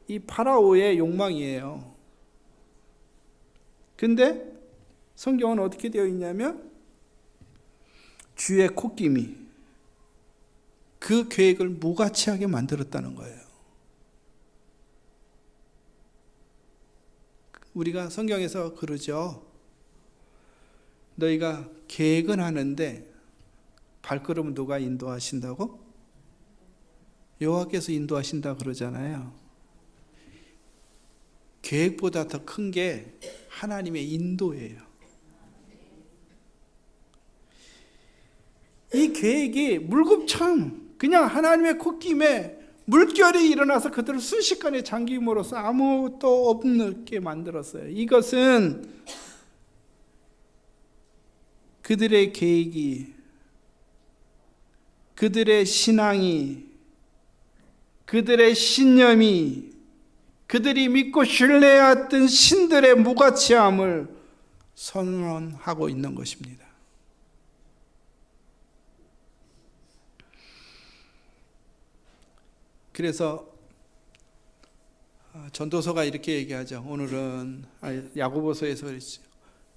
이 파라오의 욕망이에요. 근데 성경은 어떻게 되어 있냐면 주의 콧김이 그 계획을 무가치하게 만들었다는 거예요. 우리가 성경에서 그러죠. 너희가 계획은 하는데 발걸음은 누가 인도하신다고? 여호와께서 인도하신다 그러잖아요. 계획보다 더 큰 게 하나님의 인도예요. 이 계획이 물급처럼 그냥 하나님의 콧김에 물결이 일어나서 그들을 순식간에 잠김으로써 아무것도 없게 만들었어요. 이것은 그들의 계획이, 그들의 신앙이, 그들의 신념이, 그들이 믿고 신뢰했던 신들의 무가치함을 선언하고 있는 것입니다. 그래서 전도서가 이렇게 얘기하죠. 오늘은 야고보서에서 그랬죠.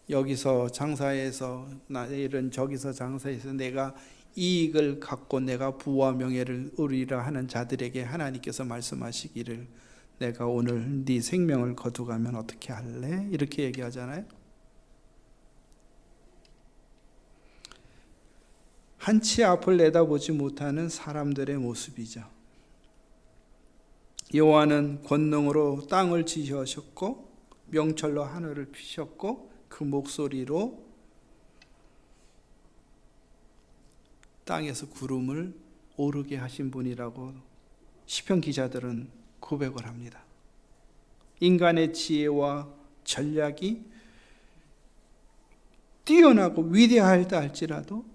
여기서 장사해서 내일은 저기서 장사해서 내가 이익을 갖고 내가 부와 명예를 얻으리라 하는 자들에게 하나님께서 말씀하시기를 내가 오늘 네 생명을 거두가면 어떻게 할래? 이렇게 얘기하잖아요. 한치 앞을 내다보지 못하는 사람들의 모습이죠. 여호와는 권능으로 땅을 지으셨고 명철로 하늘을 피셨고 그 목소리로 땅에서 구름을 오르게 하신 분이라고 시편 기자들은 고백을 합니다. 인간의 지혜와 전략이 뛰어나고 위대하다 할지라도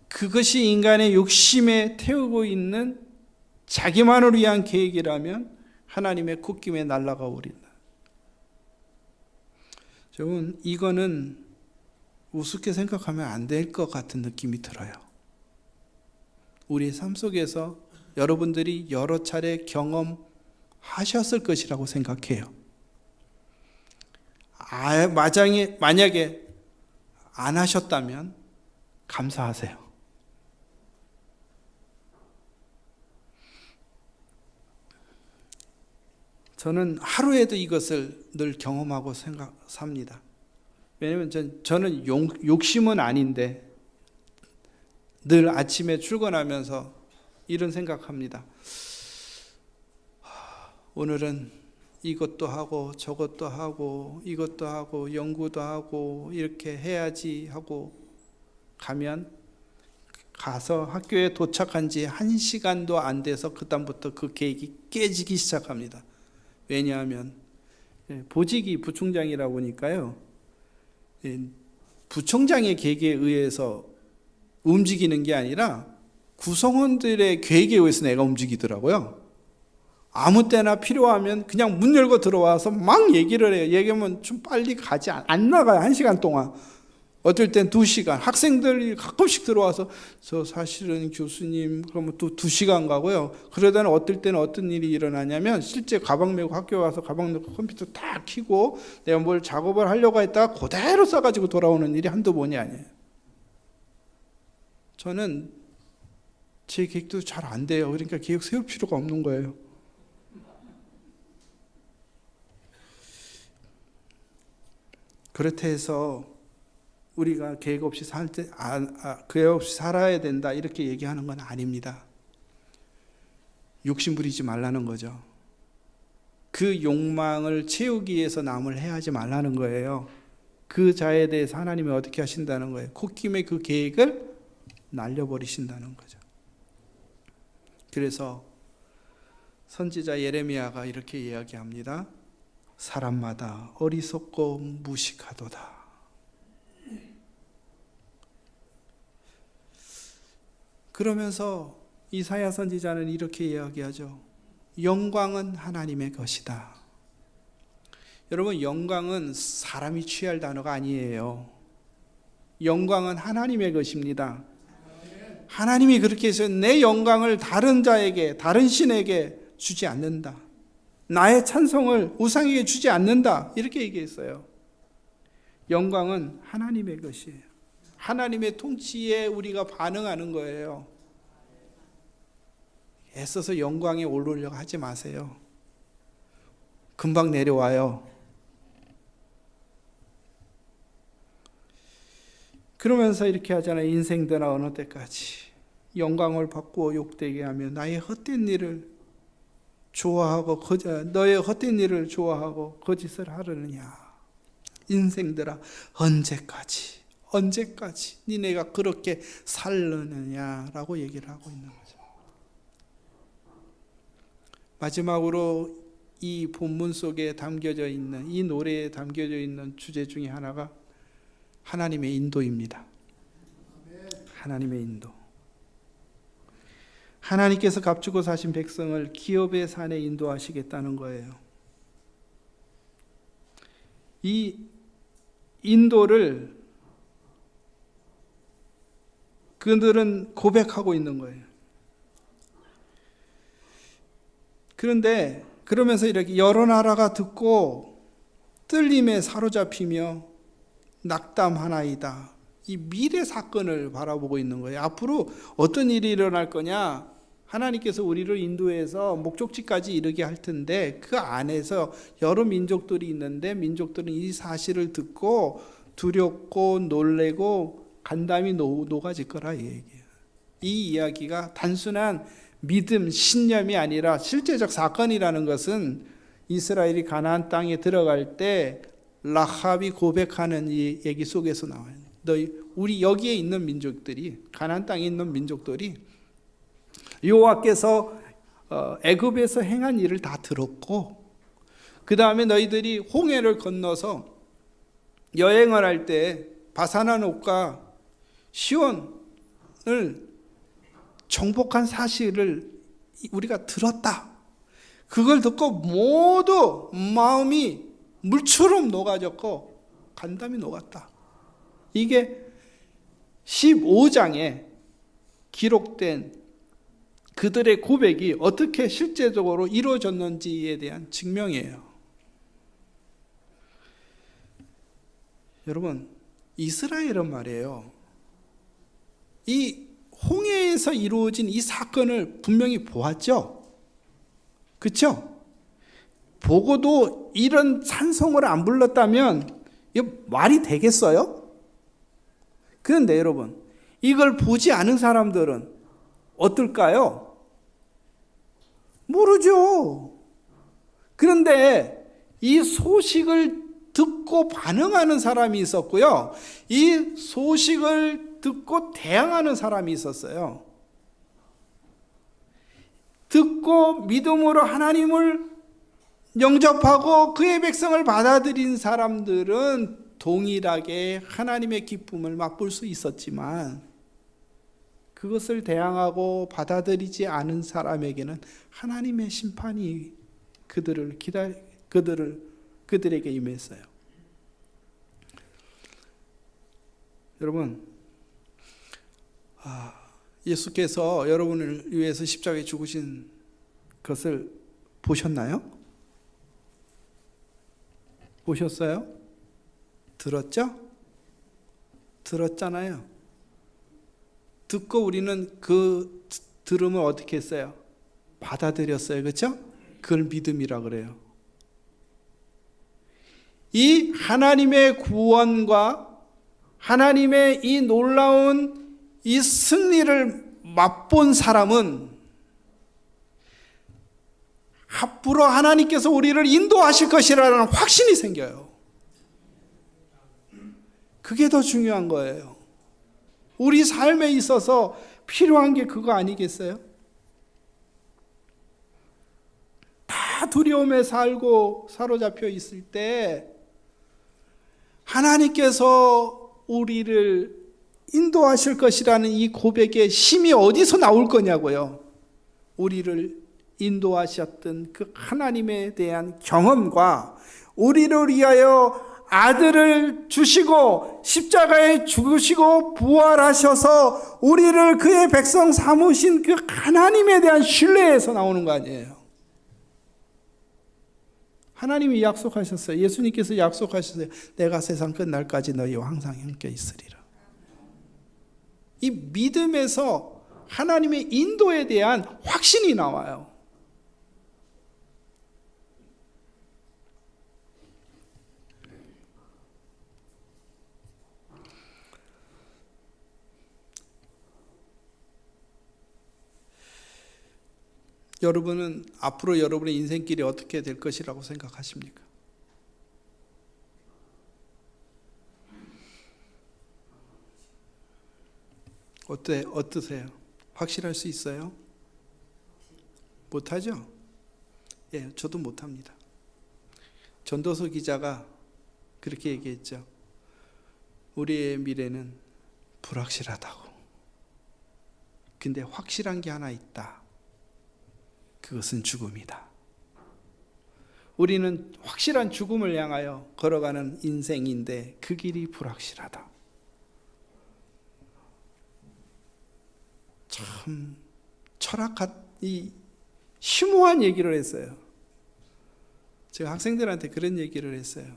그것이 인간의 욕심에 태우고 있는 자기만을 위한 계획이라면 하나님의 콧김에 날아가 버린다. 여러분, 이거는 우습게 생각하면 안 될 것 같은 느낌이 들어요. 우리의 삶 속에서 여러분들이 여러 차례 경험하셨을 것이라고 생각해요. 만약에 안 하셨다면 감사하세요. 저는 하루에도 이것을 늘 경험하고 삽니다. 왜냐하면 저는 욕심은 아닌데 늘 아침에 출근하면서 이런 생각합니다. 오늘은 이것도 하고 저것도 하고 이것도 하고 연구도 하고 이렇게 해야지 하고 가서 학교에 도착한 지 1시간도 안 돼서 그다음부터 그 계획이 깨지기 시작합니다. 왜냐하면 보직이 부총장이라 보니까요, 부총장의 계획에 의해서 움직이는 게 아니라 구성원들의 계획에 의해서 내가 움직이더라고요. 아무 때나 필요하면 그냥 문 열고 들어와서 막 얘기를 해요. 얘기하면 좀 빨리 가지 안 나가요. 1시간 동안. 어떨 땐 2시간. 학생들이 가끔씩 들어와서 저 사실은 교수님 그러면 또 2시간 가고요. 그러다는 어떨 때는 어떤 일이 일어나냐면 실제 가방 메고 학교 와서 가방 넣고 컴퓨터 다 켜고 내가 뭘 작업을 하려고 했다가 그대로 써가지고 돌아오는 일이 한두 번이 아니에요. 저는 제 계획도 잘 안 돼요. 그러니까 계획 세울 필요가 없는 거예요. 그렇다 해서 우리가 계획 없이 계획 없이 살아야 된다 이렇게 얘기하는 건 아닙니다. 욕심 부리지 말라는 거죠. 그 욕망을 채우기 위해서 남을 해하지 말라는 거예요. 그 자에 대해서 하나님이 어떻게 하신다는 거예요. 콧김에 그 계획을 날려버리신다는 거죠. 그래서 선지자 예레미야가 이렇게 이야기합니다. 사람마다 어리석고 무식하도다. 그러면서 이사야 선지자는 이렇게 이야기하죠. 영광은 하나님의 것이다. 여러분, 영광은 사람이 취할 단어가 아니에요. 영광은 하나님의 것입니다. 하나님이 그렇게 해서 내 영광을 다른 자에게, 다른 신에게 주지 않는다. 나의 찬송을 우상에게 주지 않는다. 이렇게 얘기했어요. 영광은 하나님의 것이에요. 하나님의 통치에 우리가 반응하는 거예요. 애써서 영광에 오르려고 하지 마세요. 금방 내려와요. 그러면서 이렇게 하잖아요. 인생되나 어느 때까지 영광을 받고 욕되게 하며 나의 헛된 일을 좋아하고 너의 헛된 일을 좋아하고 거짓을 하려느냐. 인생들아, 언제까지 니네가 그렇게 살려느냐라고 얘기를 하고 있는 거죠. 마지막으로 이 본문 속에 담겨져 있는, 이 노래에 담겨져 있는 주제 중에 하나가 하나님의 인도입니다. 하나님의 인도. 하나님께서 값주고 사신 백성을 기업의 산에 인도하시겠다는 거예요. 이 인도를 그들은 고백하고 있는 거예요. 그런데 그러면서 이렇게 여러 나라가 듣고 떨림에 사로잡히며 낙담하나이다. 이 미래 사건을 바라보고 있는 거예요. 앞으로 어떤 일이 일어날 거냐? 하나님께서 우리를 인도해서 목적지까지 이르게 할 텐데 그 안에서 여러 민족들이 있는데 민족들은 이 사실을 듣고 두렵고 놀래고 간담이 녹아질 거라 이 얘기예요. 이 이야기가 단순한 믿음, 신념이 아니라 실제적 사건이라는 것은 이스라엘이 가나안 땅에 들어갈 때 라합이 고백하는 이 얘기 속에서 나와요. 우리 여기에 있는 민족들이, 가나안 땅에 있는 민족들이 여호와께서 애굽에서 행한 일을 다 들었고 그 다음에 너희들이 홍해를 건너서 여행을 할 때 바사나롯과 시온을 정복한 사실을 우리가 들었다. 그걸 듣고 모두 마음이 물처럼 녹아졌고 간담이 녹았다. 이게 15장에 기록된 그들의 고백이 어떻게 실제적으로 이루어졌는지에 대한 증명이에요. 여러분, 이스라엘은 말이에요. 이 홍해에서 이루어진 이 사건을 분명히 보았죠? 그렇죠? 보고도 이런 찬송을 안 불렀다면 이거 말이 되겠어요? 그런데 여러분, 이걸 보지 않은 사람들은 어떨까요? 모르죠. 그런데 이 소식을 듣고 반응하는 사람이 있었고요. 이 소식을 듣고 대항하는 사람이 있었어요. 듣고 믿음으로 하나님을 영접하고 그의 백성을 받아들인 사람들은 동일하게 하나님의 기쁨을 맛볼 수 있었지만 그것을 대항하고 받아들이지 않은 사람에게는 하나님의 심판이 그들에게 임했어요. 여러분, 예수께서 여러분을 위해서 십자가에 죽으신 것을 보셨나요? 보셨어요? 들었죠? 들었잖아요. 듣고 우리는 그 들음을 어떻게 했어요? 받아들였어요. 그렇죠? 그걸 믿음이라 그래요. 이 하나님의 구원과 하나님의 이 놀라운 이 승리를 맛본 사람은 앞으로 하나님께서 우리를 인도하실 것이라는 확신이 생겨요. 그게 더 중요한 거예요. 우리 삶에 있어서 필요한 게 그거 아니겠어요? 다 두려움에 살고 사로잡혀 있을 때 하나님께서 우리를 인도하실 것이라는 이 고백의 힘이 어디서 나올 거냐고요. 우리를 인도하셨던 그 하나님에 대한 경험과 우리를 위하여 아들을 주시고 십자가에 죽으시고 부활하셔서 우리를 그의 백성 삼으신 그 하나님에 대한 신뢰에서 나오는 거 아니에요. 하나님이 약속하셨어요. 예수님께서 약속하셨어요. 내가 세상 끝날까지 너희와 항상 함께 있으리라. 이 믿음에서 하나님의 인도에 대한 확신이 나와요. 여러분은 앞으로 여러분의 인생길이 어떻게 될 것이라고 생각하십니까? 어떠세요? 확실할 수 있어요? 못하죠? 예, 저도 못합니다. 전도서 기자가 그렇게 얘기했죠. 우리의 미래는 불확실하다고. 근데 확실한 게 하나 있다. 그것은 죽음이다. 우리는 확실한 죽음을 향하여 걸어가는 인생인데 그 길이 불확실하다. 참 철학이 심오한 얘기를 했어요. 제가 학생들한테 그런 얘기를 했어요.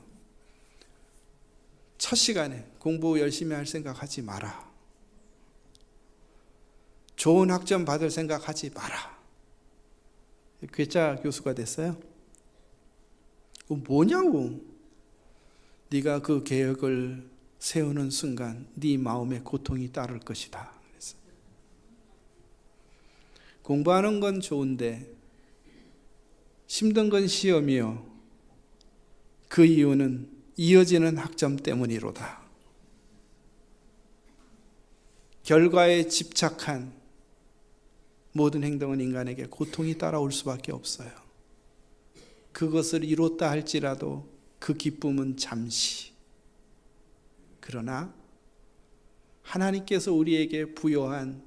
첫 시간에 공부 열심히 할 생각하지 마라. 좋은 학점 받을 생각하지 마라. 괴짜 교수가 됐어요. 뭐냐고. 네가 그 계획을 세우는 순간 네 마음에 고통이 따를 것이다. 그랬어요. 공부하는 건 좋은데 힘든 건 시험이요. 그 이유는 이어지는 학점 때문이로다. 결과에 집착한 모든 행동은 인간에게 고통이 따라올 수밖에 없어요. 그것을 이뤘다 할지라도 그 기쁨은 잠시. 그러나 하나님께서 우리에게 부여한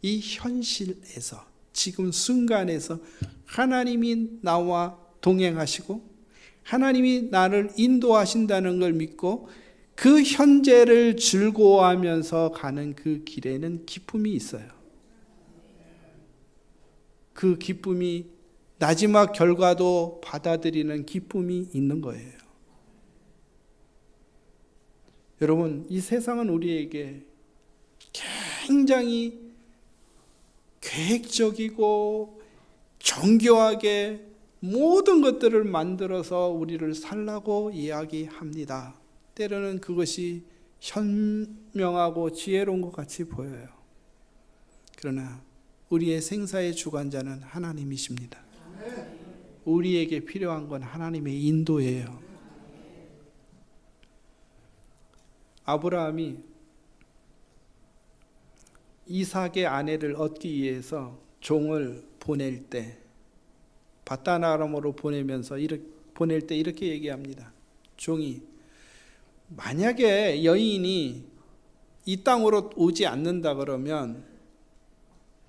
이 현실에서, 지금 순간에서 하나님이 나와 동행하시고 하나님이 나를 인도하신다는 걸 믿고 그 현재를 즐거워하면서 가는 그 길에는 기쁨이 있어요. 그 기쁨이 마지막 결과도 받아들이는 기쁨이 있는 거예요. 여러분, 이 세상은 우리에게 굉장히 계획적이고 정교하게 모든 것들을 만들어서 우리를 살라고 이야기합니다. 때로는 그것이 현명하고 지혜로운 것 같이 보여요. 그러나 우리의 생사의 주관자는 하나님이십니다. 우리에게 필요한 건 하나님의 인도예요. 아브라함이 이삭의 아내를 얻기 위해서 종을 보낼 때, 밧단 아람으로 보낼 때 이렇게 얘기합니다. 종이 만약에 여인이 이 땅으로 오지 않는다 그러면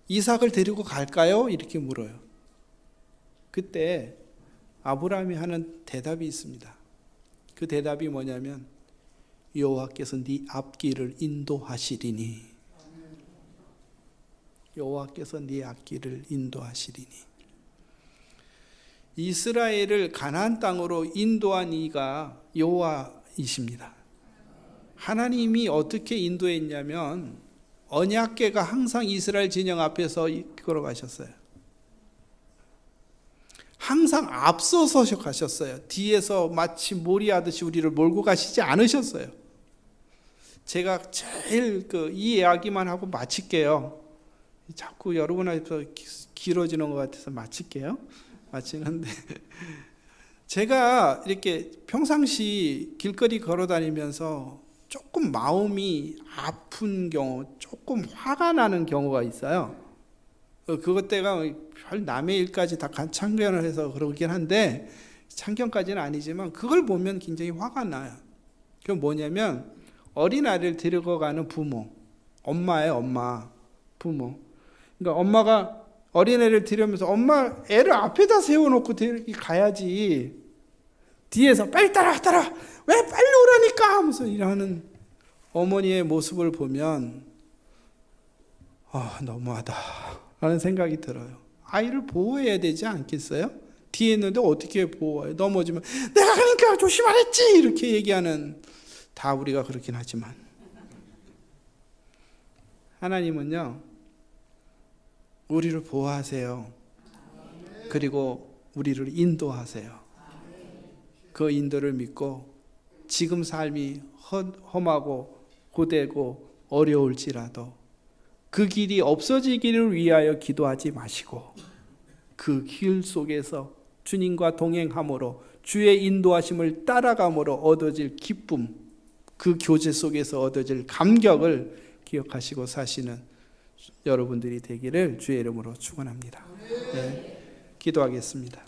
이삭을 데리고 갈까요? 이렇게 물어요. 그때 아브라함이 하는 대답이 있습니다. 그 대답이 뭐냐면 여호와께서 네 앞길을 인도하시리니, 여호와께서 네 앞길을 인도하시리니. 이스라엘을 가나안 땅으로 인도한 이가 여호와이십니다. 하나님이 어떻게 인도했냐면 언약궤가 항상 이스라엘 진영 앞에서 걸어가셨어요. 항상 앞서서 가셨어요. 뒤에서 마치 몰이하듯이 우리를 몰고 가시지 않으셨어요. 제가 제일 이 이야기만 하고 마칠게요. 자꾸 여러분 앞에서 길어지는 것 같아서 마치는데 제가 이렇게 평상시 길거리 걸어 다니면서 조금 마음이 아픈 경우, 조금 화가 나는 경우가 있어요. 그것 때가 별 남의 일까지 다 참견을 해서 그러긴 한데, 참견까지는 아니지만 그걸 보면 굉장히 화가 나요. 그게 뭐냐면 어린아이를 데리고 가는 부모, 엄마예요, 엄마. 부모. 그러니까 엄마가 어린애를 데려오면서 엄마 애를 앞에다 세워놓고 가야지. 뒤에서 빨리 따라. 왜 빨리 오라니까 하면서 일하는 어머니의 모습을 보면 너무하다 라는 생각이 들어요. 아이를 보호해야 되지 않겠어요? 뒤에 있는데 어떻게 보호해요? 넘어지면 내가 그러니까 조심하랬지 이렇게 얘기하는, 다 우리가 그렇긴 하지만 하나님은요 우리를 보호하세요. 그리고 우리를 인도하세요. 그 인도를 믿고 지금 삶이 험하고 고되고 어려울지라도 그 길이 없어지기를 위하여 기도하지 마시고 그 길 속에서 주님과 동행함으로 주의 인도하심을 따라감으로 얻어질 기쁨, 그 교제 속에서 얻어질 감격을 기억하시고 사시는 여러분들이 되기를 주의 이름으로 축원합니다. 네, 기도하겠습니다.